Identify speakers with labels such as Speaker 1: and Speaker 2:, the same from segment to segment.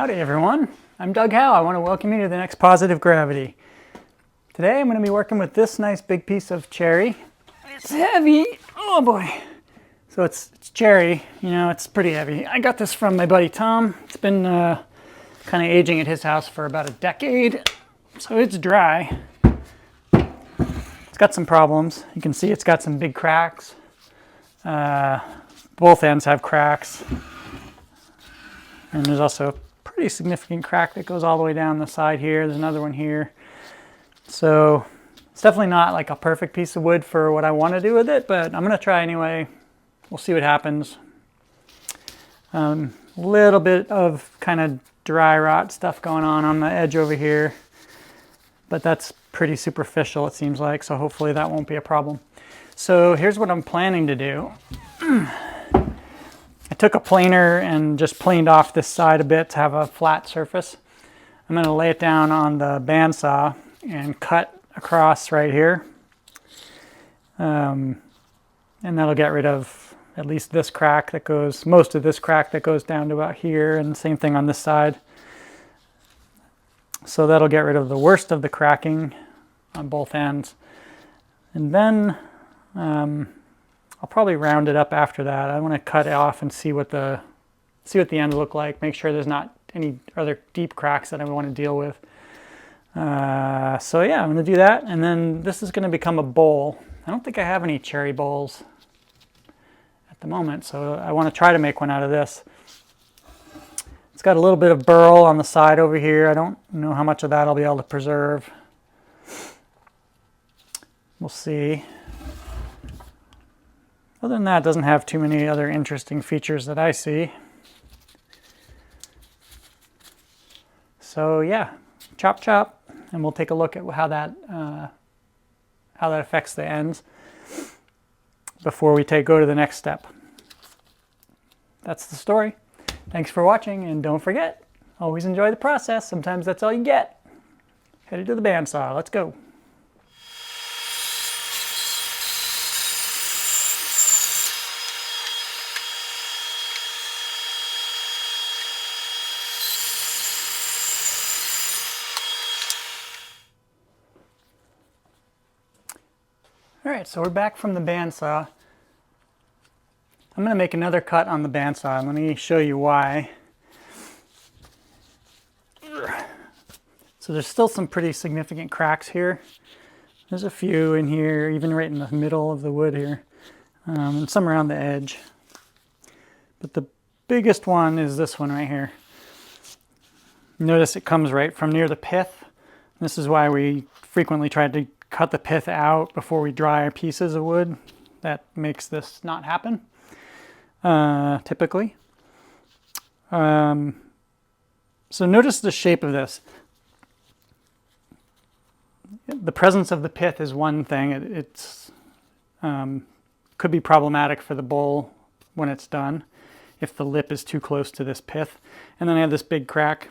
Speaker 1: Howdy everyone, I'm Doug Howe. I want to welcome you to the next Positive Gravity. Today I'm going to be working with this nice big piece of cherry. It's heavy, oh boy. So it's cherry, you know, it's pretty heavy. I got this from my buddy Tom. It's been kind of aging at his house for about a decade, so it's dry. It's got some problems. You can see it's got some big cracks. Both ends have cracks. And there's also a pretty significant crack that goes all the way down the side here. There's another one here. So it's definitely not like a perfect piece of wood for what I want to do with it, but I'm going to try anyway. We'll see what happens. A little bit of kind of dry rot stuff going on the edge over here, but that's pretty superficial it seems like, so hopefully that won't be a problem. So here's what I'm planning to do. I took a planer and just planed off this side a bit to have a flat surface. I'm going to lay it down on the bandsaw and cut across right here. And that'll get rid of at least this crack that goes, most of this crack that goes down to about here, and same thing on this side. So that'll get rid of the worst of the cracking on both ends. And then I'll probably round it up after that. I want to cut it off and see what the ends look like. Make sure there's not any other deep cracks that I want to deal with. So yeah, I'm going to do that. And then this is going to become a bowl. I don't think I have any cherry bowls at the moment, so I want to try to make one out of this. It's got a little bit of burl on the side over here. I don't know how much of that I'll be able to preserve. We'll see. Other than that, it doesn't have too many other interesting features that I see. So yeah, chop chop, and we'll take a look at how that affects the ends before we go to the next step. That's the story. Thanks for watching, and don't forget, always enjoy the process. Sometimes that's all you get. Headed to the bandsaw. Let's go. All right, so we're back from the bandsaw. I'm going to make another cut on the bandsaw. Let me show you why. So there's still some pretty significant cracks here. There's a few in here, even right in the middle of the wood here, and some around the edge. But the biggest one is this one right here. Notice it comes right from near the pith. This is why we frequently try to cut the pith out before we dry our pieces of wood. That makes this not happen, typically. So notice the shape of this. The presence of the pith is one thing. It's could be problematic for the bowl when it's done if the lip is too close to this pith. And then I have this big crack.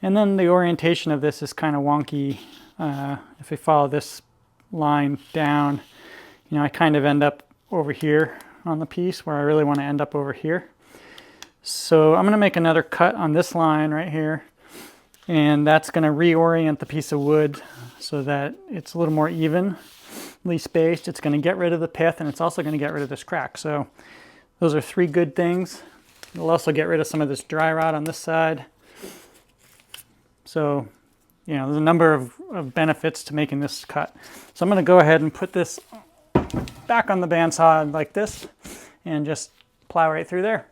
Speaker 1: And then the orientation of this is kind of wonky. If we follow this line down, you know, I kind of end up over here on the piece where I really want to end up over here. So I'm going to make another cut on this line right here, and that's going to reorient the piece of wood so that it's a little more evenly spaced. It's going to get rid of the pith, and it's also going to get rid of this crack. So those are three good things. It'll also get rid of some of this dry rot on this side. So, you know, there's a number of benefits to making this cut. So I'm going to go ahead and put this back on the bandsaw like this and just plow right through there.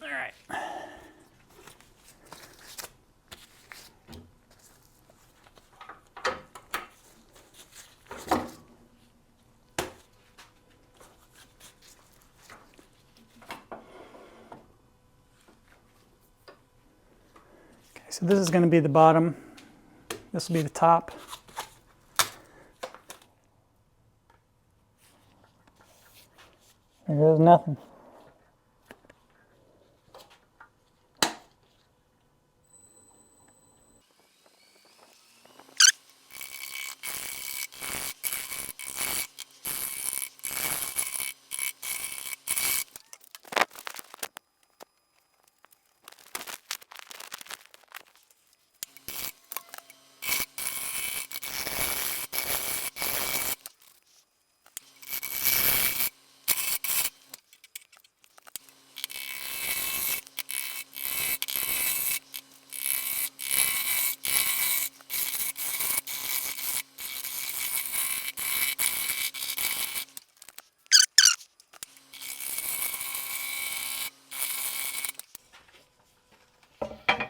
Speaker 1: All right. So this is going to be the bottom. This will be the top. There goes nothing.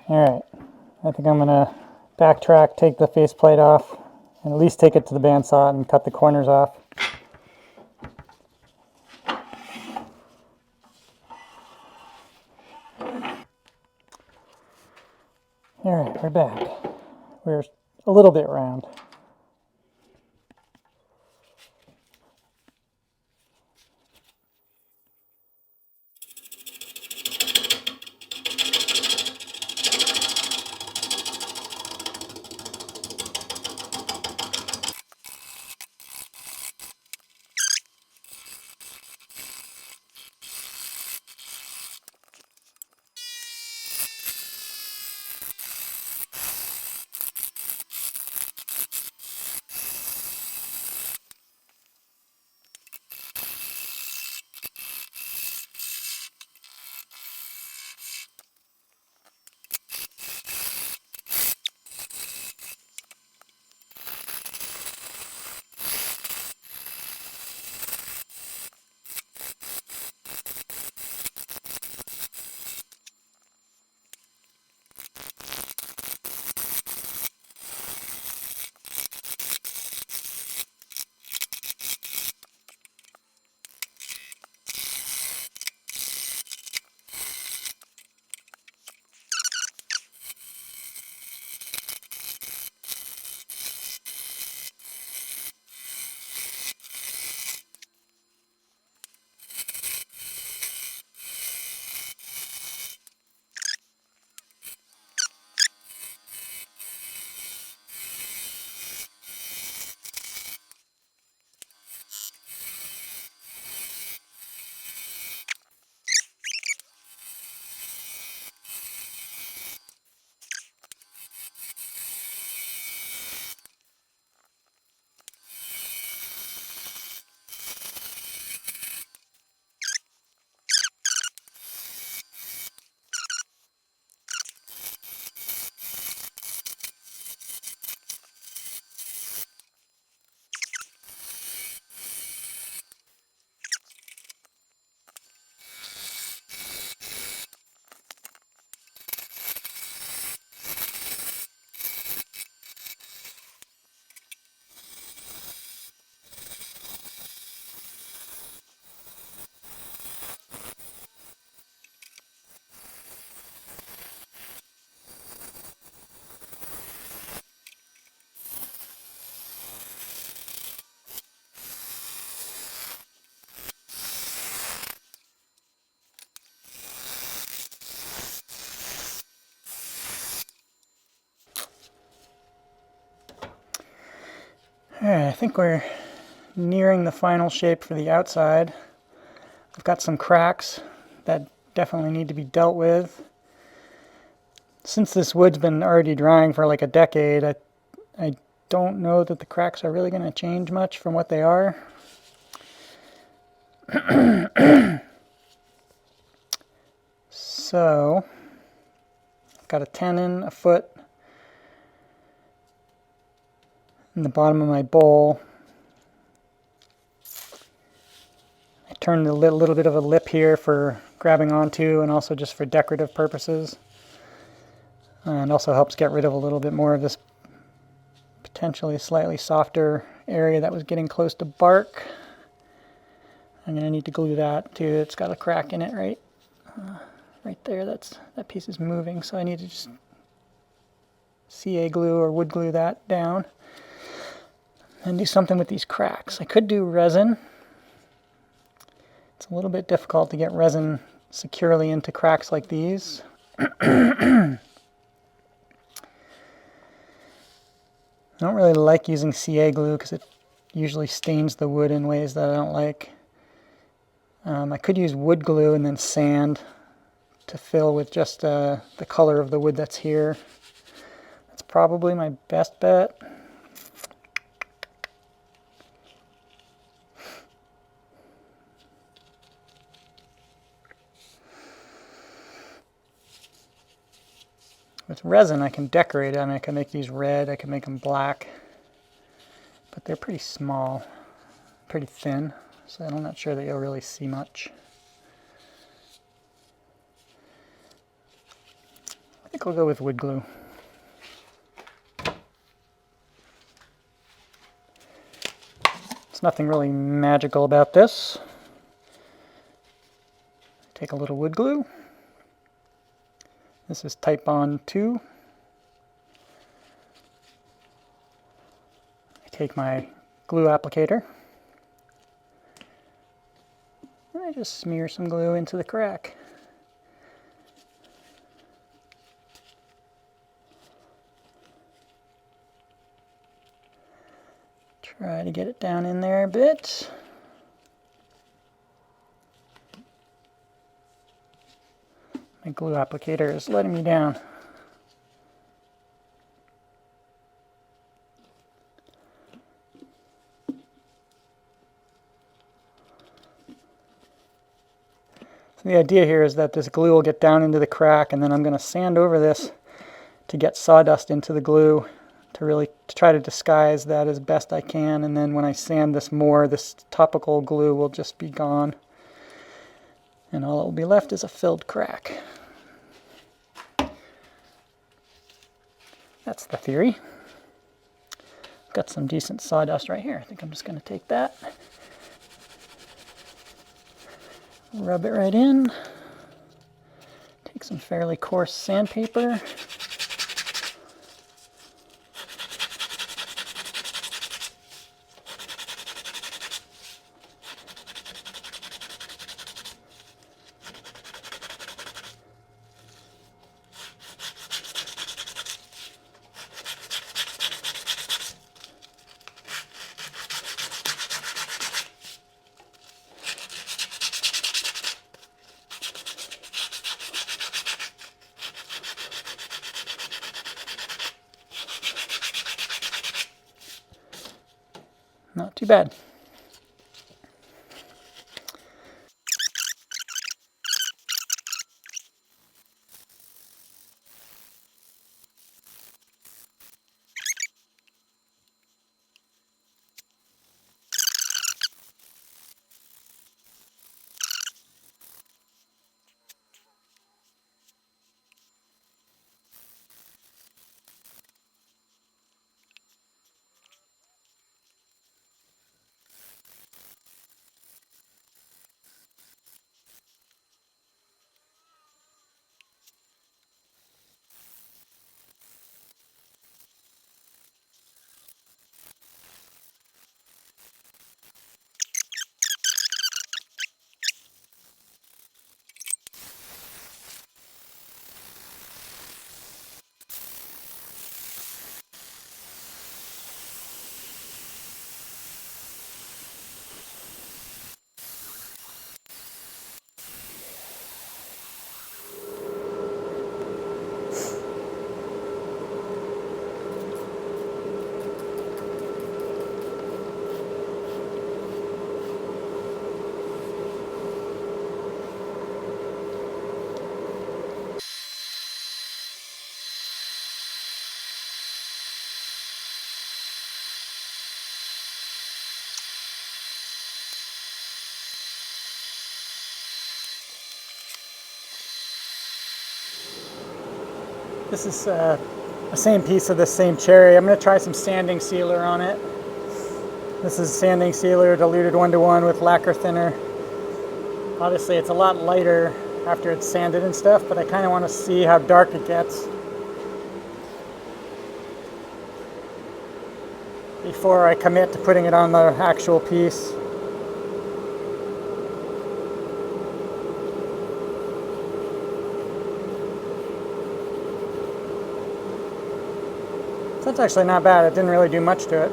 Speaker 1: Alright, I think I'm going to backtrack, take the faceplate off, and at least take it to the bandsaw and cut the corners off. Alright, we're back. We're a little bit round. Alright, I think we're nearing the final shape for the outside. I've got some cracks that definitely need to be dealt with. Since this wood's been already drying for like a decade, I don't know that the cracks are really going to change much from what they are. So, I've got a tenon, a foot, in the bottom of my bowl. I turned a little bit of a lip here for grabbing onto and also just for decorative purposes. And also helps get rid of a little bit more of this potentially slightly softer area that was getting close to bark. I'm going to need to glue that too. It's got a crack in it right there. That piece is moving, so I need to just CA glue or wood glue that down and do something with these cracks. I could do resin. It's a little bit difficult to get resin securely into cracks like these. I don't really like using CA glue because it usually stains the wood in ways that I don't like. I could use wood glue and then sand to fill with just the color of the wood that's here. That's probably my best bet. With resin, I can decorate it. I mean, I can make these red, I can make them black, but they're pretty small, pretty thin, so I'm not sure that you'll really see much. I think I'll go with wood glue. There's nothing really magical about this. Take a little wood glue. This is Type Bond 2. I take my glue applicator and I just smear some glue into the crack. Try to get it down in there a bit. My glue applicator is letting me down. So the idea here is that this glue will get down into the crack, and then I'm going to sand over this to get sawdust into the glue to try to disguise that as best I can, and then when I sand this more, this topical glue will just be gone, and all that will be left is a filled crack. That's the theory. Got some decent sawdust right here. I think I'm just going to take that, rub it right in, take some fairly coarse sandpaper, not too bad. This is the same piece of the same cherry. I'm going to try some sanding sealer on it. This is sanding sealer diluted 1:1 with lacquer thinner. Obviously it's a lot lighter after it's sanded and stuff, but I kind of want to see how dark it gets before I commit to putting it on the actual piece. That's actually not bad. It didn't really do much to it.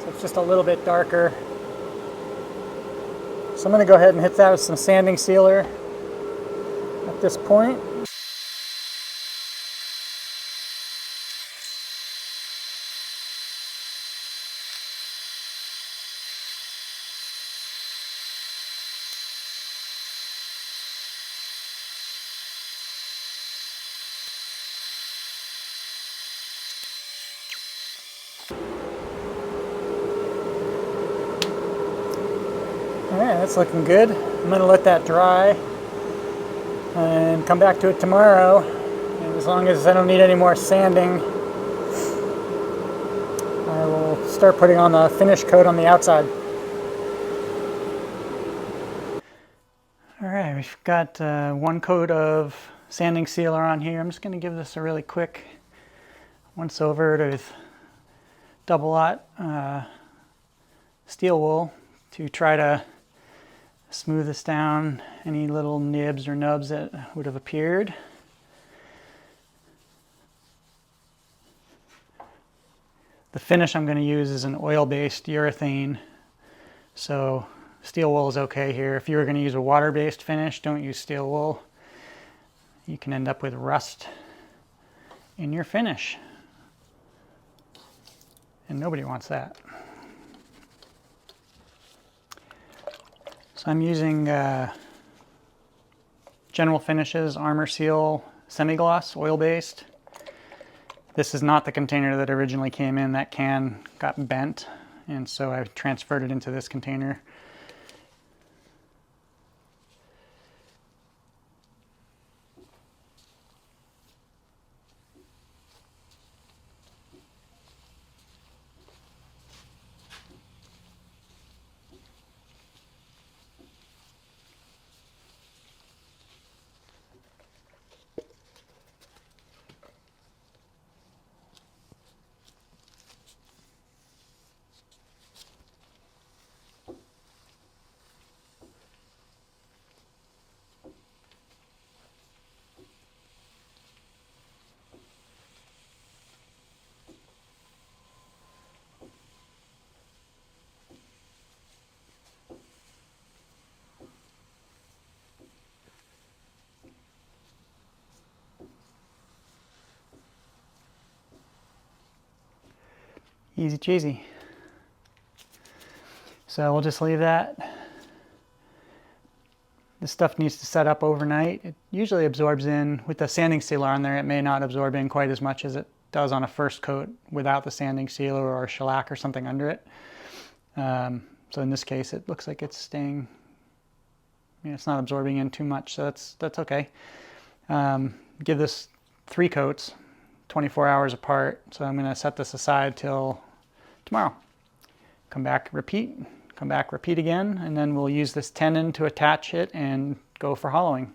Speaker 1: So it's just a little bit darker. So I'm going to go ahead and hit that with some sanding sealer at this point. Alright, that's looking good. I'm going to let that dry. and come back to it tomorrow. And as long as I don't need any more sanding, I will start putting on the finish coat on the outside. All right, we've got one coat of sanding sealer on here. I'm just going to give this a really quick once over with double lot steel wool to try to smooth this down, any little nibs or nubs that would have appeared. The finish I'm going to use is an oil-based urethane, so steel wool is okay here. If you were going to use a water-based finish, don't use steel wool. You can end up with rust in your finish, and nobody wants that. So I'm using General Finishes Armor Seal Semi-Gloss, oil-based. This is not the container that originally came in. That can got bent, and so I've transferred it into this container. Easy cheesy. So we'll just leave that. This stuff needs to set up overnight. It usually absorbs in, with the sanding sealer on there, it may not absorb in quite as much as it does on a first coat without the sanding sealer or shellac or something under it. So in this case, it looks like it's staying, it's not absorbing in too much, so that's okay. Give this 3 coats, 24 hours apart. So I'm going to set this aside till tomorrow. Come back, repeat again, and then we'll use this tenon to attach it and go for hollowing.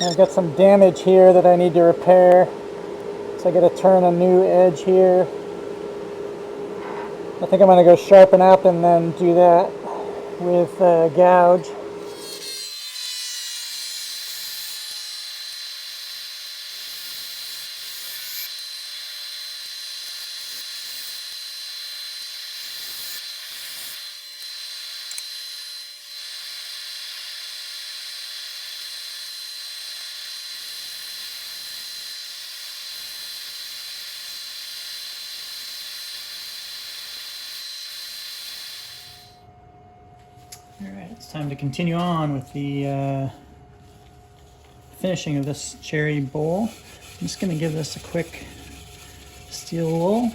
Speaker 1: I've got some damage here that I need to repair. So I got to turn a new edge here. I think I'm going to go sharpen up and then do that with gouge. Alright, it's time to continue on with the finishing of this cherry bowl. I'm just going to give this a quick steel wool.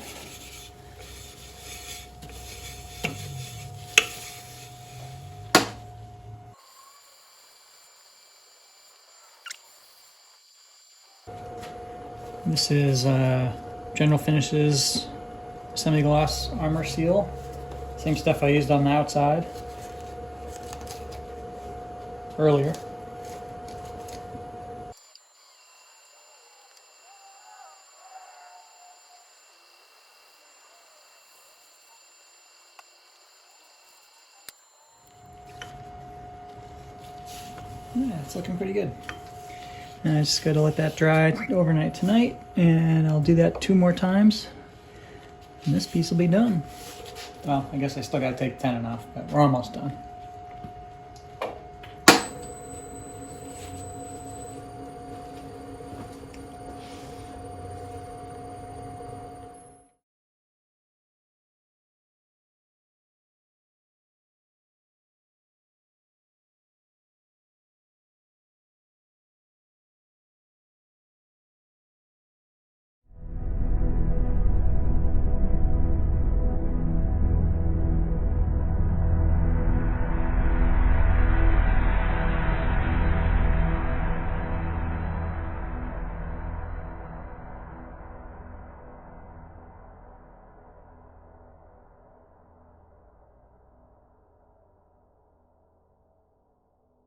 Speaker 1: This is General Finishes semi-gloss armor seal. Same stuff I used on the outside earlier. Yeah, it's looking pretty good. And I just gotta let that dry overnight tonight, and I'll do that 2 more times, and this piece will be done. Well, I guess I still gotta take the tenon off, but we're almost done.